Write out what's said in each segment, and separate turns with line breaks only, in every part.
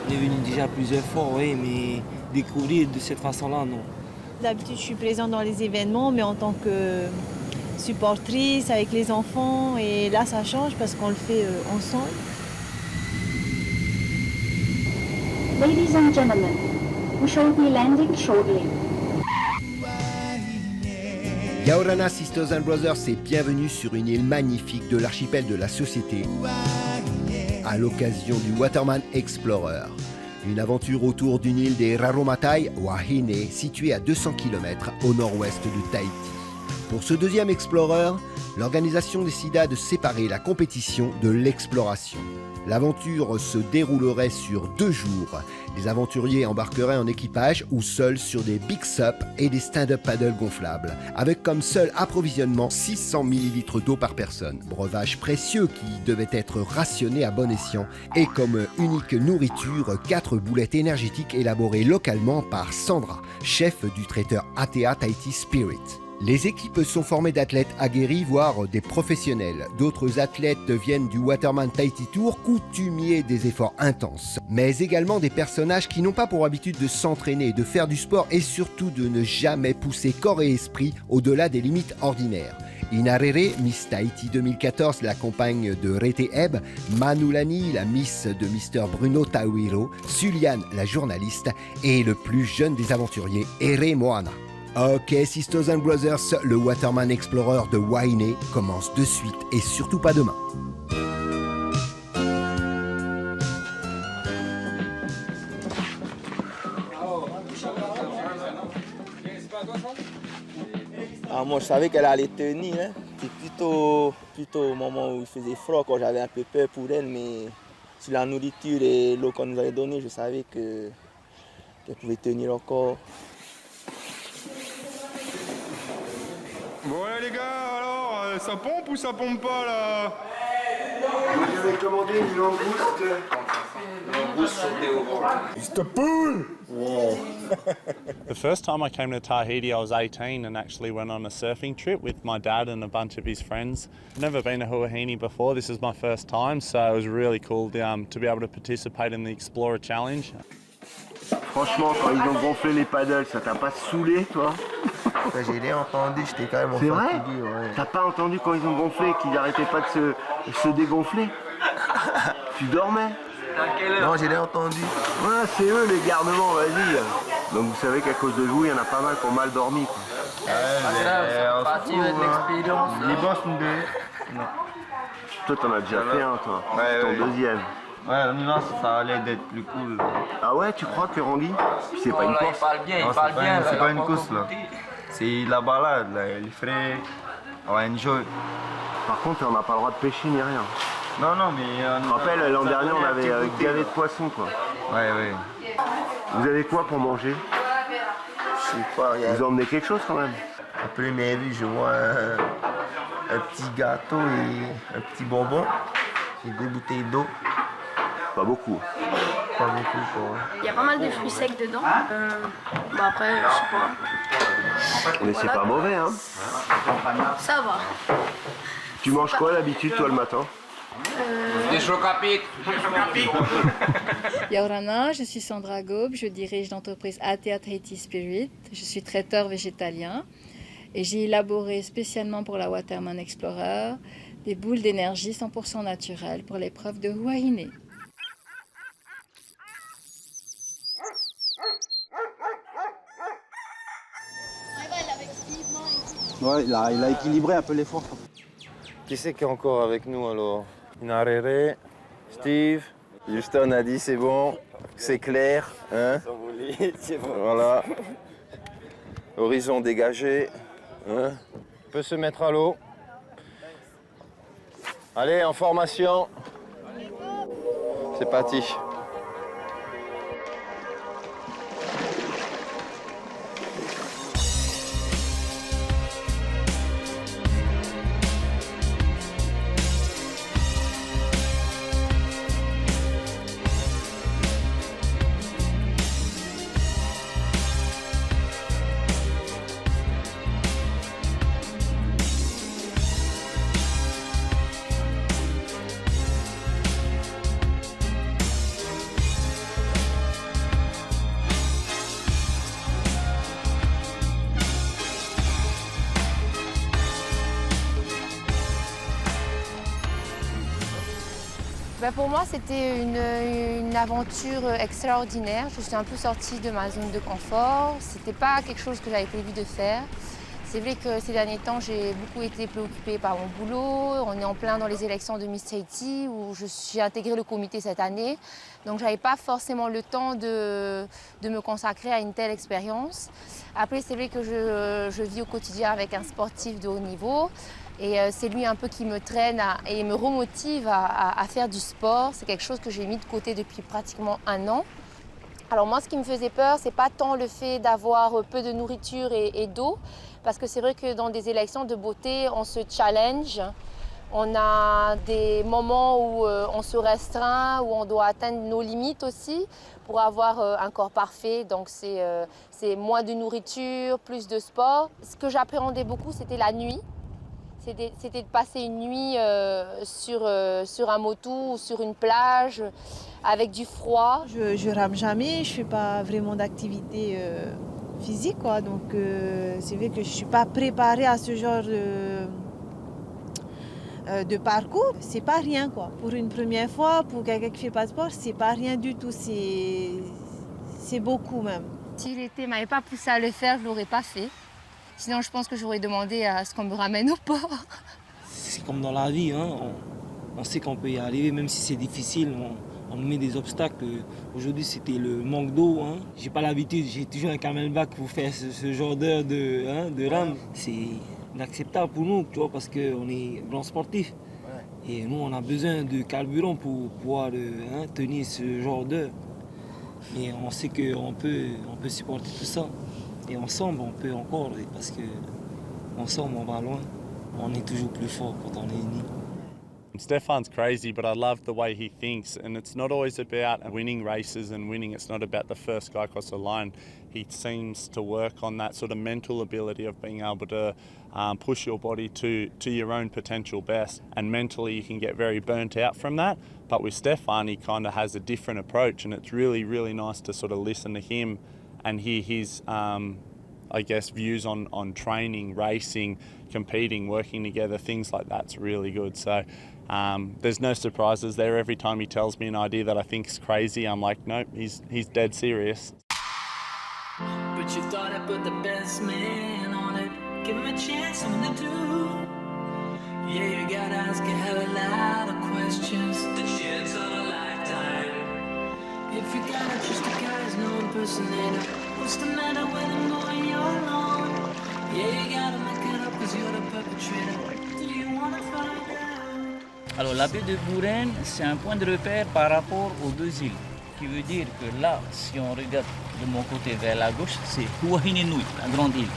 On est venu déjà plusieurs fois, oui, mais découvrir de cette façon-là, non.
D'habitude, je suis présente dans les événements, mais en tant que supportrice avec les enfants. Et là, ça change parce qu'on le fait ensemble.
Ladies and gentlemen, we shall be landing shortly.
Yaorana Sisters and Brothers est bienvenue sur une île magnifique de l'archipel de la Société à l'occasion du Waterman Explorer. Une aventure autour d'une île des Raromatai, Wahine, située à 200 km au nord-ouest de Tahiti. Pour ce deuxième Explorer, l'organisation décida de séparer la compétition de l'exploration. L'aventure se déroulerait sur 2 jours. Les aventuriers embarqueraient en équipage ou seuls sur des big sup et des stand-up paddles gonflables, avec comme seul approvisionnement 600 ml d'eau par personne. Breuvage précieux qui devait être rationné à bon escient et comme unique nourriture 4 boulettes énergétiques élaborées localement par Sandra, chef du traiteur Atea Tahiti Spirit. Les équipes sont formées d'athlètes aguerris, voire des professionnels. D'autres athlètes viennent du Waterman Tahiti Tour, coutumiers des efforts intenses. Mais également des personnages qui n'ont pas pour habitude de s'entraîner, de faire du sport et surtout de ne jamais pousser corps et esprit au-delà des limites ordinaires. Inarere, Miss Tahiti 2014, la compagne de Rete Eb, Manulani, la Miss de Mr Bruno Tawiro, Suliane, la journaliste, et le plus jeune des aventuriers, Ere Moana. Ok, Sisters and Brothers, le Waterman Explorer de Wahine commence de suite et surtout pas demain.
Ah, moi, je savais qu'elle allait tenir. Hein. C'est plutôt au moment où il faisait froid, quand j'avais un peu peur pour elle, mais sur la nourriture et l'eau qu'on nous avait donnée, je savais qu'elle pouvait tenir encore.
Bon les gars, alors, ça pompe ou ça pompe pas là?
J'avais commandé une langouste.
It's the pool!
Wow.
The first time I came to Tahiti, I was 18 and actually went on a surfing trip with my dad and a bunch of his friends. Never been to Huahine before, this is my first time, so it was really cool to be able to participate in the Explorer Challenge.
Franchement, quand ils ont gonflé les paddles, ça t'a pas saoulé, toi?
J'ai rien entendu, j'étais quand même
C'est vrai?
fatigué. Ouais.
T'as pas entendu quand ils ont gonflé qu'ils arrêtaient pas de se dégonfler? Tu dormais?
Non, j'ai rien entendu.
Ouais, c'est eux les garnements, vas-y. Donc vous savez qu'à cause de vous, il y en a pas mal qui ont mal dormi, quoi.
Les boss nous
Toi, t'en as déjà fait un, toi.
Ouais,
Ton
ouais.
deuxième.
Ouais, non, ça allait d'être plus cool.
Ah ouais, tu crois que Randy? C'est pas une course?
C'est pas une course là. C'est la balade, là, il est frais, on va enjoy.
Par contre, on n'a pas le droit de pêcher ni rien.
Non, mais...
Je me rappelle, l'an dernier, on avait gavé de poissons, quoi.
Ouais.
Vous avez quoi pour manger?
Je sais pas,
Vous emmenez quelque chose, quand même?
après mes vues, je vois un petit gâteau et un petit bonbon. J'ai 2 bouteilles d'eau.
Pas beaucoup.
Pas beaucoup, quoi.
Il y a pas mal de fruits secs dedans. Après, je sais pas.
Mais c'est pas mauvais, hein?
Ça va.
Tu manges quoi d'habitude, toi, le matin?
Des chocapic.
Yaorana, je suis Sandra Gaube, je dirige l'entreprise Atea Tahiti Spirit. Je suis traiteur végétalien et j'ai élaboré spécialement pour la Waterman Explorer des boules d'énergie 100% naturelles pour l'épreuve de Huahine.
Ouais, il a équilibré un peu l'effort.
Qui c'est qui est encore avec nous alors? Inarere, Steve, Houston a dit c'est bon, c'est clair, hein? C'est bon. Voilà. Horizon dégagé, hein? On peut se mettre à l'eau. Allez, en formation. C'est parti.
Pour moi, c'était une aventure extraordinaire. Je suis un peu sortie de ma zone de confort. Ce n'était pas quelque chose que j'avais prévu de faire. C'est vrai que ces derniers temps, j'ai beaucoup été préoccupée par mon boulot. On est en plein dans les élections de Miss Tahiti où j'ai intégré le comité cette année. Donc, je n'avais pas forcément le temps de me consacrer à une telle expérience. Après, c'est vrai que je vis au quotidien avec un sportif de haut niveau. Et c'est lui un peu qui me traîne et me remotive à faire du sport. C'est quelque chose que j'ai mis de côté depuis pratiquement 1 an. Alors moi, ce qui me faisait peur, c'est pas tant le fait d'avoir peu de nourriture et d'eau, parce que c'est vrai que dans des élections de beauté, on se challenge. On a des moments où on se restreint, où on doit atteindre nos limites aussi pour avoir un corps parfait. Donc c'est moins de nourriture, plus de sport. Ce que j'appréhendais beaucoup, c'était la nuit. C'était de passer une nuit sur un moto ou sur une plage avec du froid.
Je rame jamais, je fais pas vraiment d'activité physique, quoi. Donc c'est vrai que je suis pas préparée à ce genre de parcours. C'est pas rien, quoi. Pour une première fois, pour quelqu'un qui fait pas de sport, c'est pas rien du tout. C'est beaucoup même.
Si l'été m'avait pas poussé à le faire, je l'aurais pas fait. Sinon, je pense que j'aurais demandé à ce qu'on me ramène au port.
C'est comme dans la vie, hein. On sait qu'on peut y arriver, même si c'est difficile. On nous met des obstacles. Aujourd'hui, c'était le manque d'eau. Hein. J'ai pas l'habitude, j'ai toujours un camelback pour faire ce genre d'heure de rame. C'est inacceptable pour nous, tu vois, parce qu'on est grands sportifs. Et nous, on a besoin de carburant pour pouvoir tenir ce genre d'heure. Et on sait qu'on peut supporter tout ça. Et ensemble, on peut encore, parce qu'ensemble, on va loin. On est toujours plus fort quand on est unis.
Stefan's crazy, but I love the way he thinks, and it's not always about winning races and winning. It's not about the first guy across the line. He seems to work on that sort of mental ability of being able to push your body to your own potential best. And mentally, you can get very burnt out from that. But with Stefan, he kind of has a different approach, and it's really, really nice to sort of listen to him and hear his, views on training, racing, competing, working together, things like that's really good. So there's no surprises there. Every time he tells me an idea that I think is crazy, I'm like, nope, he's dead serious.
But you thought I put the best man on it. Give him a chance, something to do. Yeah, you gotta ask a hell of a lot of questions. The chance of a lifetime. If you gotta trust the guy's no impersonator, what's the matter with him, boy, you're alone? Yeah, you gotta make it up cause you're the perpetrator. Do you wanna find out?
Alors la baie de Buren, c'est un point de repère par rapport aux 2 îles. Qui veut dire que là, si on regarde de mon côté vers la gauche, c'est Huahinenui, la grande île.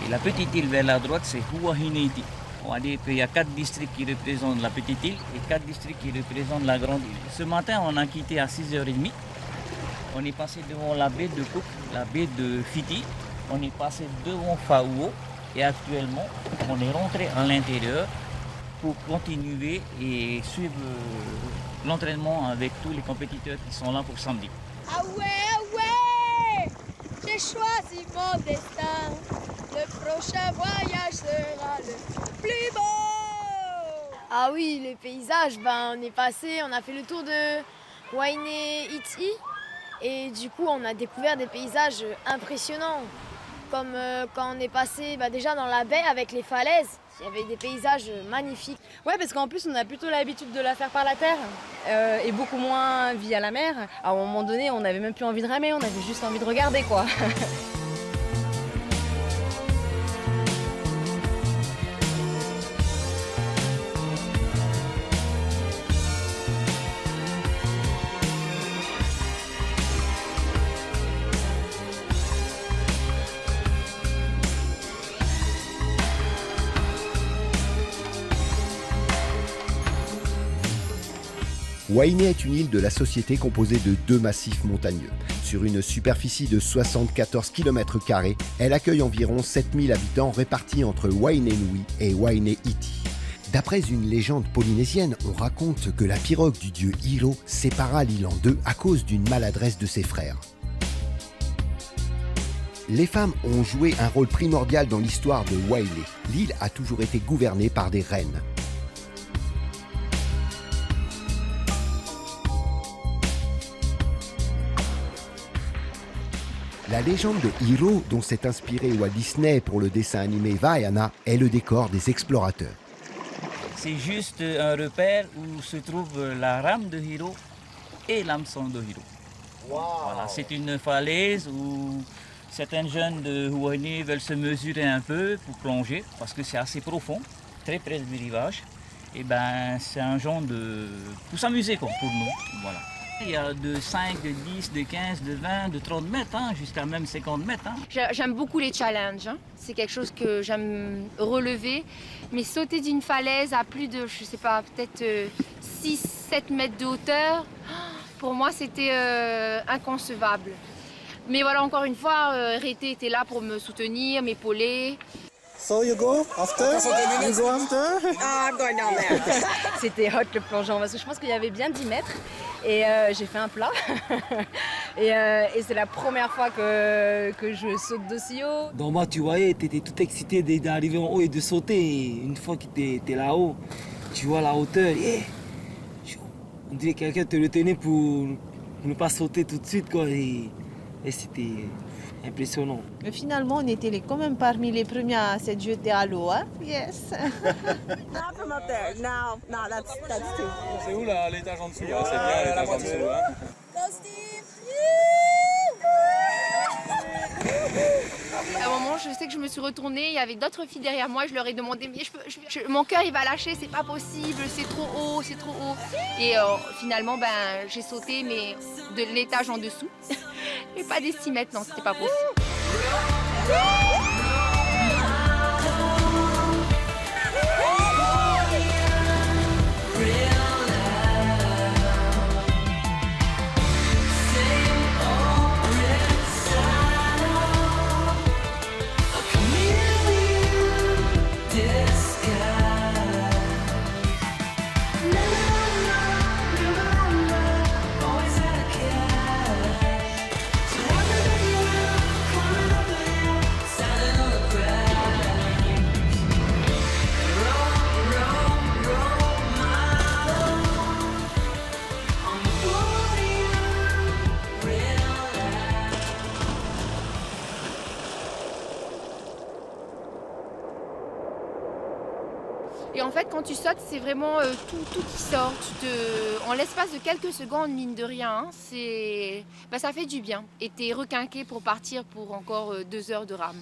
Et la petite île vers la droite, c'est Huahineti. On va dire qu'il y a 4 districts qui représentent la petite île et 4 districts qui représentent la grande île. Ce matin, on a quitté à 6h30. On est passé devant la baie de Cook, la baie de Fiti. On est passé devant Fauo et actuellement, on est rentré à l'intérieur pour continuer et suivre l'entraînement avec tous les compétiteurs qui sont là pour samedi.
Ah ouais, j'ai choisi mon destin. Le prochain voyage sera le plus beau.
Ah oui, les paysages, on a fait le tour de Wainé-Iti et du coup on a découvert des paysages impressionnants. Comme quand on est passé déjà dans la baie avec les falaises, il y avait des paysages magnifiques.
Ouais, parce qu'en plus on a plutôt l'habitude de la faire par la terre et beaucoup moins via la mer. À un moment donné, on n'avait même plus envie de ramer, on avait juste envie de regarder, quoi.
Wainé est une île de la société composée de 2 massifs montagneux. Sur une superficie de 74 km², elle accueille environ 7000 habitants répartis entre Wainé-Nui et Wainé-Iti. D'après une légende polynésienne, on raconte que la pirogue du dieu Hiro sépara l'île en 2 à cause d'une maladresse de ses frères. Les femmes ont joué un rôle primordial dans l'histoire de Wainé. L'île a toujours été gouvernée par des reines. La légende de Hiro, dont s'est inspiré Walt Disney pour le dessin animé Vaiana, est le décor des explorateurs.
C'est juste un repère où se trouve la rame de Hiro et l'hameçon de Hiro. Wow. Voilà, c'est une falaise où certains jeunes de Huahine veulent se mesurer un peu pour plonger, parce que c'est assez profond, très près du rivage. Et ben, c'est un genre de... pour s'amuser pour nous. Voilà. Il y a de 5, de 10, de 15, de 20, de 30 mètres, jusqu'à même 50 mètres.
J'aime beaucoup les challenges. C'est quelque chose que j'aime relever. Mais sauter d'une falaise à plus de, je sais pas, peut-être 6-7 mètres de hauteur, pour moi, c'était inconcevable. Mais voilà, encore une fois, Rété était là pour me soutenir, m'épauler.
So you go after? You go after?
I'm going down there. C'était hot le plongeon parce que je pense qu'il y avait bien 10 mètres et j'ai fait un plat. et c'est la première fois que je saute d'aussi haut.
D'en bas, tu voyais, tu étais tout excité d'arriver en haut et de sauter. Et une fois que tu es là-haut, tu vois la hauteur. Et on dirait que quelqu'un te retenait pour ne pas sauter tout de suite, quoi. Et c'était impressionnant.
Mais finalement, on était quand même parmi les premiers à s'être jetés à l'eau. Hein? Yes.
Not from up there. No, that's too.
C'est où là, l'étage en dessous? C'est bien l'étage en dessous. Hein?
Go Steve!
À un moment, je sais que je me suis retournée, il y avait d'autres filles derrière moi, je leur ai demandé, mais mon cœur il va lâcher, c'est pas possible, c'est trop haut, c'est trop haut. Et finalement, j'ai sauté, mais de l'étage en dessous. Et pas des 6 mètres, non, c'était pas possible. Et en fait, quand tu sautes, c'est vraiment tout qui sort. En l'espace de quelques secondes, mine de rien, ça fait du bien. Et t'es requinqué pour partir pour encore 2 heures de rame.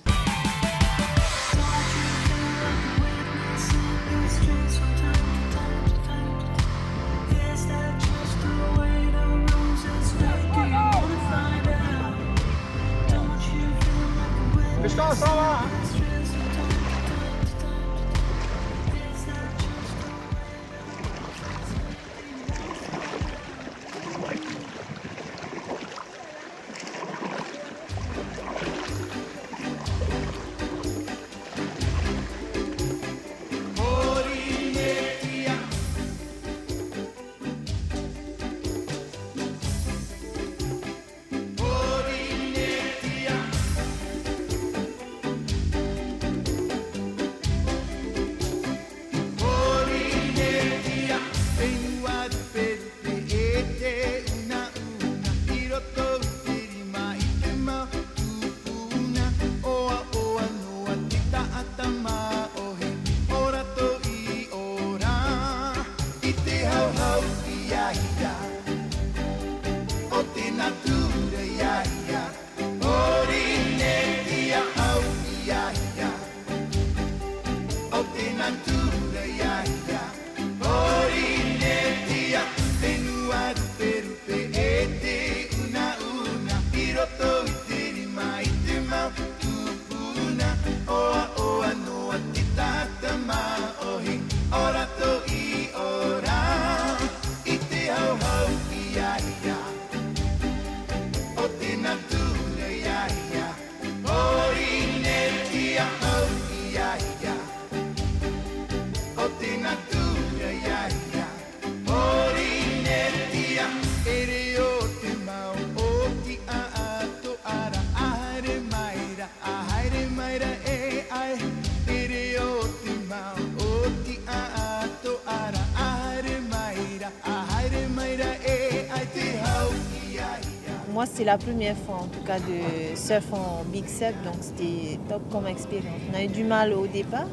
Moi, c'est la première fois, en tout cas, de surf en big sup, donc c'était top comme expérience. On a eu du mal au départ,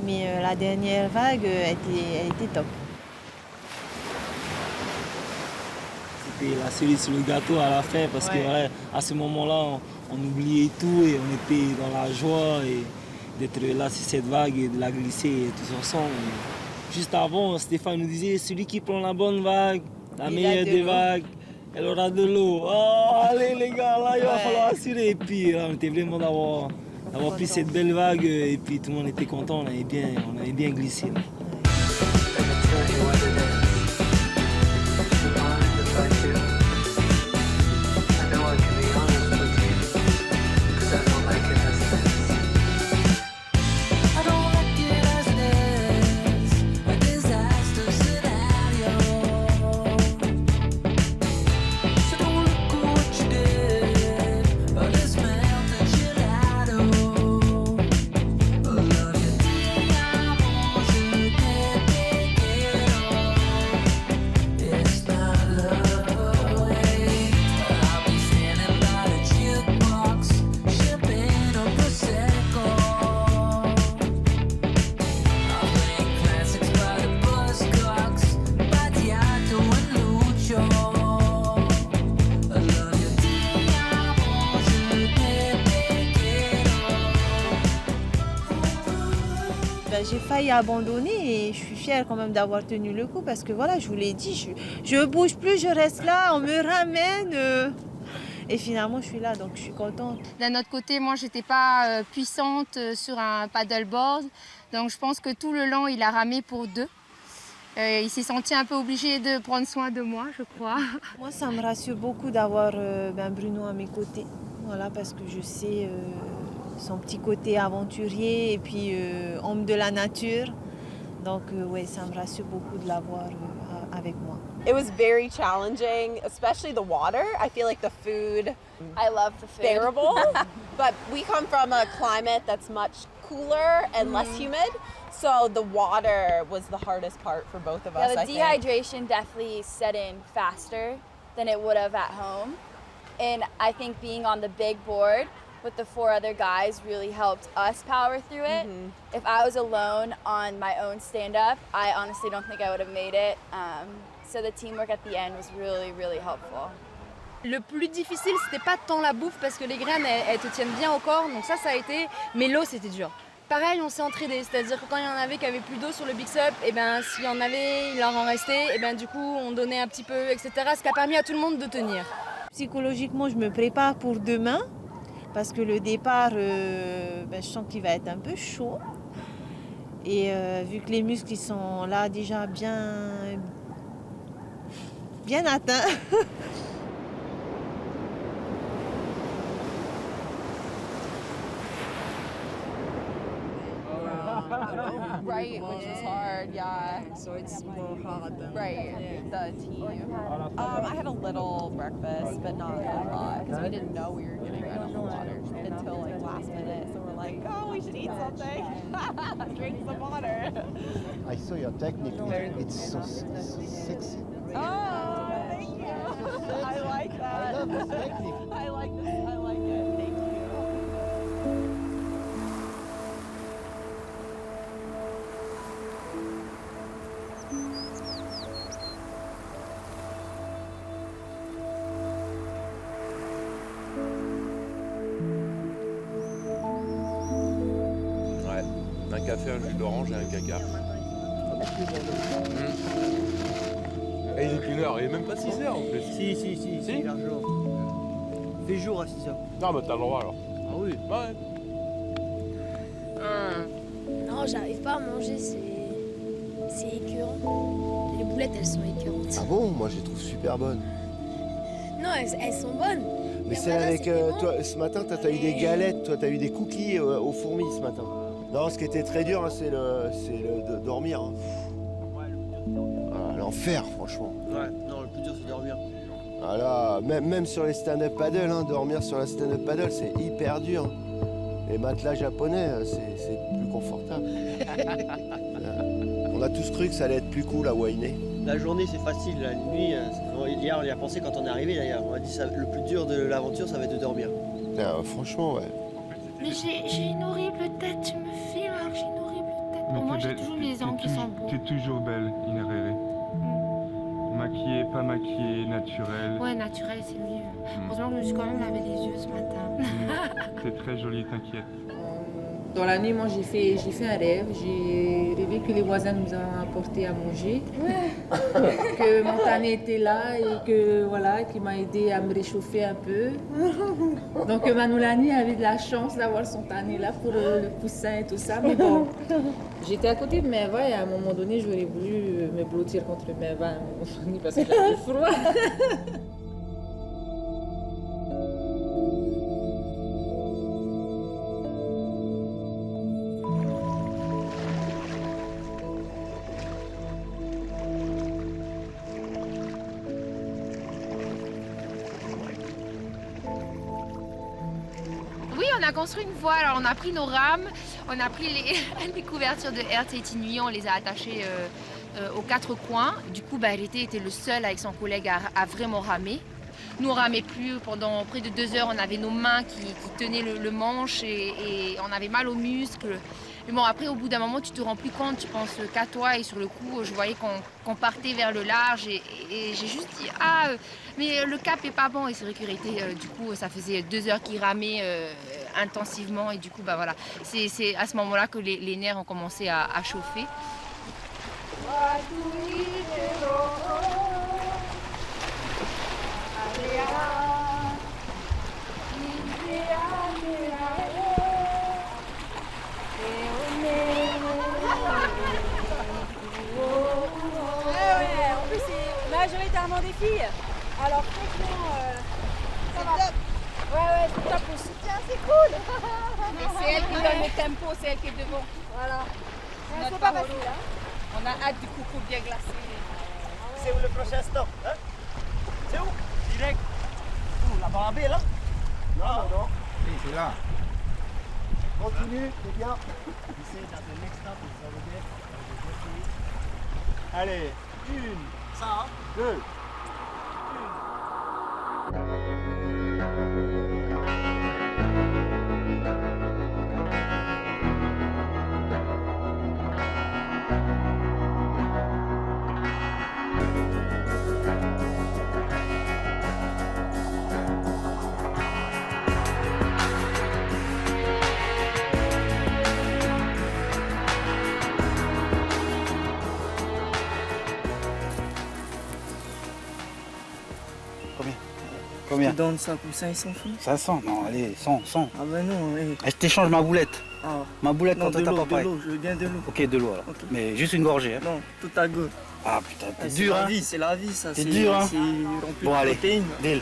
mais la dernière vague, elle était top.
C'était la cerise sur le gâteau à la fin, parce que ouais, à ce moment-là, on oubliait tout et on était dans la joie et d'être là sur cette vague et de la glisser tous ensemble. Juste avant, Stéphane nous disait, celui qui prend la bonne vague, la meilleure des vagues, elle aura de l'eau. Oh, allez les gars, là, il va falloir assurer. Et puis, là, on était vraiment d'avoir pris cette belle vague et puis tout le monde était content, on avait bien glissé. Là.
J'ai failli abandonner et je suis fière quand même d'avoir tenu le coup parce que voilà, je vous l'ai dit, je bouge plus, je reste là, on me ramène et finalement je suis là, donc je suis contente.
D'un autre côté, moi j'étais pas puissante sur un paddleboard, donc je pense que tout le long il a ramé pour deux. Il s'est senti un peu obligé de prendre soin de moi, je crois.
Moi ça me rassure beaucoup d'avoir Bruno à mes côtés, voilà, parce que je sais son petit côté aventurier et puis homme de la nature. Donc ouais, ça me rassure beaucoup de l'avoir avec moi.
It was very challenging, especially the water. I feel like the food,
I love the food.
Bearable, but we come from a climate that's much cooler and less humid. So the water was the hardest part for both of us,
the dehydration definitely set in faster than it would have at home. And I think being on the big board with the 4 other guys really helped us power through it. If I was alone on my own stand-up, I honestly don't think I would have made it. So the teamwork at the end was really, really helpful.
Le plus difficile, c'était pas tant la bouffe parce que les graines, elles te tiennent bien au corps, donc ça a été. Mais l'eau, c'était dur. Pareil, on s'est entraidés, c'est-à-dire que quand il y en avait qui avaient plus d'eau sur le big sup, et ben s'il y en avait, il leur en restait, et ben du coup on donnait un petit peu, etc. Ce qui a permis à tout le monde de tenir.
Psychologiquement, je me prépare pour demain. Parce que le départ, je sens qu'il va être un peu chaud. Et vu que les muscles ils sont là déjà bien atteints.
Right, which is hard, yeah. So it's more hard than the team. I had a little breakfast, but not a lot, because we didn't know we were getting rid of the water until like last minute. So we're like, oh, we should eat something, drink some water.
I saw your technique. It's so sexy.
Oh, thank you. I like that.
I love this technique.
I like this. I like it. Thank you.
Un café, un jus d'orange et un caca. Et il est qu'une heure, il est même pas 6h en plus.
Si, c'est largement. Il fait jour à 6h.
Ah bah t'as le droit alors.
Ah oui.
Ouais.
Non, j'arrive pas à manger, c'est écœurant. Les boulettes, elles sont écœurantes.
Ah bon? Moi je les trouve super bonnes.
Non, elles sont bonnes.
Mais c'est avec toi, ce matin t'as eu des galettes, toi t'as eu des cookies aux fourmis ce matin. Non, ce qui était très dur, hein, c'est de dormir. Hein. Ah, l'enfer, franchement.
Ouais, non, le plus dur, c'est dormir.
Voilà, même sur les stand-up paddle, hein, dormir sur la stand-up paddle, c'est hyper dur. Les matelas japonais, c'est plus confortable. On a tous cru que ça allait être plus cool à Wainé,
La journée c'est facile, la nuit, hier on y a pensé quand on est arrivé d'ailleurs. On a dit le plus dur de l'aventure ça va être de dormir.
Franchement, ouais.
Mais j'ai une horrible tête, tu me filmes alors que j'ai une horrible tête. Pour moi, j'ai toujours les angles qui sont beaux.
T'es toujours belle, Inerere. Maquillée, pas maquillée, naturelle.
Ouais, naturel, c'est mieux. Heureusement que je me suis quand même lavé les yeux ce matin.
T'es très jolie, t'inquiète.
Dans la nuit, moi, j'ai fait un rêve. J'ai rêvé que les voisins nous ont apporté à manger. Que mon tanné était là et que voilà, qui m'a aidé à me réchauffer un peu. Donc Manoulani avait de la chance d'avoir son tanné là pour le poussin et tout ça. Mais bon, j'étais à côté de Merva et à un moment donné, j'aurais voulu me blottir contre Merva à un moment donné parce que j'avais froid.
On a construit une voile, alors on a pris nos rames, on a pris les couvertures de RTT Nuit, on les a attachées aux quatre coins. Du coup, RT était le seul avec son collègue à vraiment ramer. Nous, on ramait plus pendant près de 2 heures, on avait nos mains qui tenaient le manche et on avait mal aux muscles. Mais bon, après, au bout d'un moment, tu te rends plus compte, tu penses qu'à toi et sur le coup, je voyais qu'on partait vers le large et j'ai juste dit « Ah, mais le cap est pas bon » et c'est vrai que du coup, ça faisait 2 heures qu'il ramait intensivement et du coup, bah voilà, c'est à ce moment-là que les nerfs ont commencé à chauffer.
En plus, c'est majoritairement des filles. Alors franchement, ça va. Ouais, c'est top. Le soutien, c'est cool.
Et c'est elle qui donne le tempo, c'est elle qui est devant.
Voilà.
C'est pas facile. Hein. On a hâte du coucou bien glacé.
C'est où le prochain stop hein? C'est où? Direct. Où? La barre à B là? Non.
Oui, c'est là.
Continue, c'est bien. Allez, 1, 2.
Combien? Tu donnes 5 ou 500 francs?
500, non, allez, 100.
Ah ben non, oui.
Je t'échange ma boulette.
Ah.
Ma boulette quand t'as pas
de l'eau, je veux bien de l'eau.
Ok, de l'eau alors. Okay. Mais juste une gorgée. Hein.
Non, tout à go.
Ah putain, t'es dur hein.
C'est la vie, ça.
C'est dur hein. Bon allez, deal.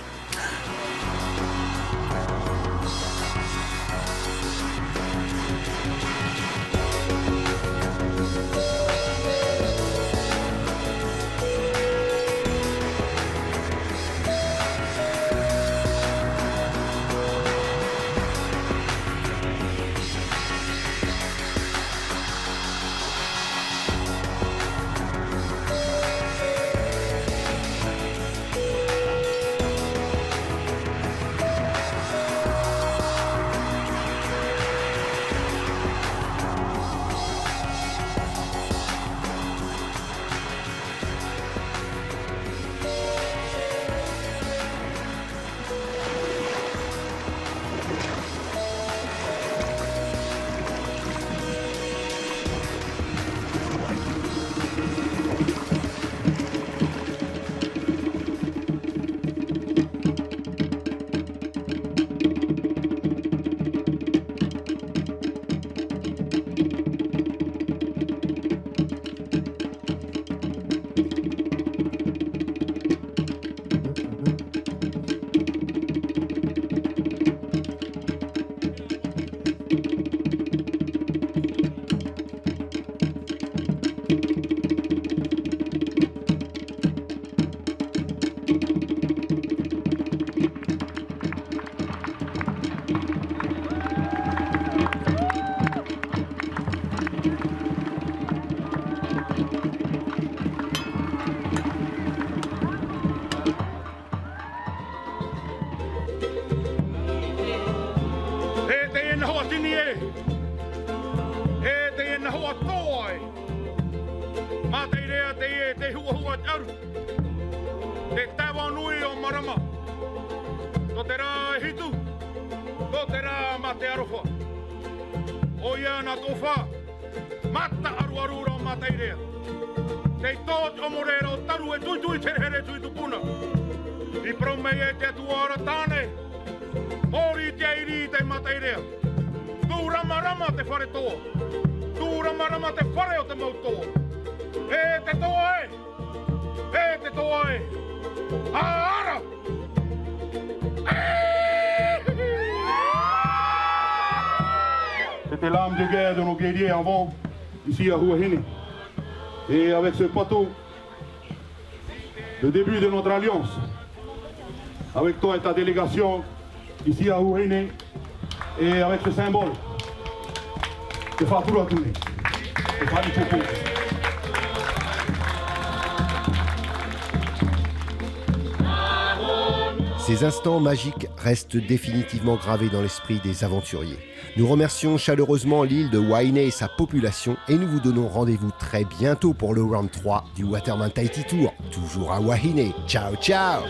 E te e nahoa toa e. Ma te rea te e te hua taru. Te tawa nui o marama. Ko te rā e hitu. Ko te rā ma te arofa. O ia na tofa. Mata aru arura o ma te rea. Te tot o morero taru e tui tui te here tui tupuna. I prome e te tuara tāne. Mori te iri te ma te rea. Tu ramarama te whare toa. Tu ramarama te whare o te mautoa. E te toa e. E te toa e. Ara! C'était l'arme de guerre de nos guerriers avant, ici à Huahine. Et avec ce poteau, le début de notre alliance, avec toi et ta délégation, ici à Huahine, et avec ce symbole, de Fatou Atoune, de Fadi Popo.
Ces instants magiques restent définitivement gravés dans l'esprit des aventuriers. Nous remercions chaleureusement l'île de Wainé et sa population et nous vous donnons rendez-vous très bientôt pour le round 3 du Waterman Tahiti Tour, toujours à Wainé. Ciao ciao!